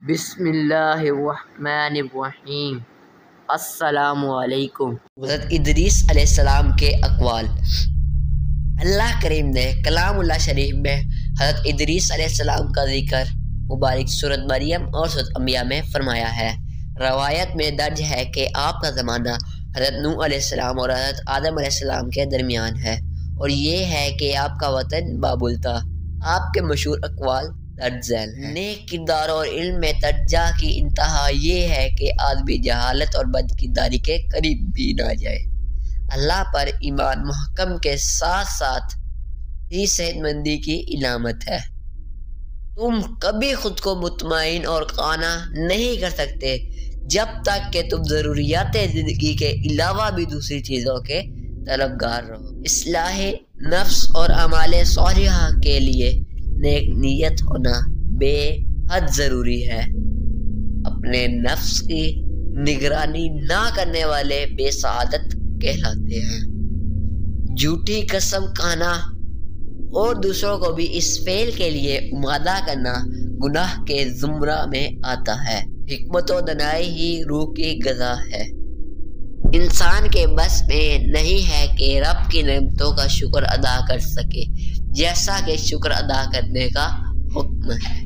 بسم اللہ الرحمن الرحیم۔ السلام علیکم۔ حضرت ادریس علیہ السلام کے اقوال۔ اللہ کریم نے کلام اللہ شریف میں حضرت ادریس علیہ السلام کا ذکر مبارک سورۃ مریم اور سورۃ انبیاء میں فرمایا ہے۔ روایت میں درج ہے کہ آپ کا زمانہ حضرت نوح علیہ السلام اور حضرت آدم علیہ السلام کے درمیان ہے، اور یہ ہے کہ آپ کا وطن بابل تھا۔ آپ کے مشہور اقوال درج ذیل ہیں۔ نیک کردار اور علم میں ترجیح کی انتہا یہ ہے کہ آدمی جہالت اور بد کرداری کے قریب بھی نہ جائے۔ اللہ پر ایمان محکم کے ساتھ ساتھ ہی صحت مندی کی علامت ہے۔ تم کبھی خود کو مطمئن اور قانع نہیں کر سکتے جب تک کہ تم ضروریات زندگی کے علاوہ بھی دوسری چیزوں کے طلبگار رہو۔ اصلاح نفس اور اعمال صالحہ کے لیے نیک نیت ہونا بے حد ضروری ہے۔ اپنے نفس کی نگرانی نہ کرنے والے بے سعادت کہلاتے ہیں۔ جھوٹی قسم کھانا اور دوسروں کو بھی اس فعل کے لیے آمادہ کرنا گناہ کے زمرہ میں آتا ہے۔ حکمت و دانائی ہی روح کی غذا ہے۔ انسان کے بس میں نہیں ہے کہ رب کی نعمتوں کا شکر ادا کر سکے جیسا کہ شکر ادا کرنے کا حکم ہے۔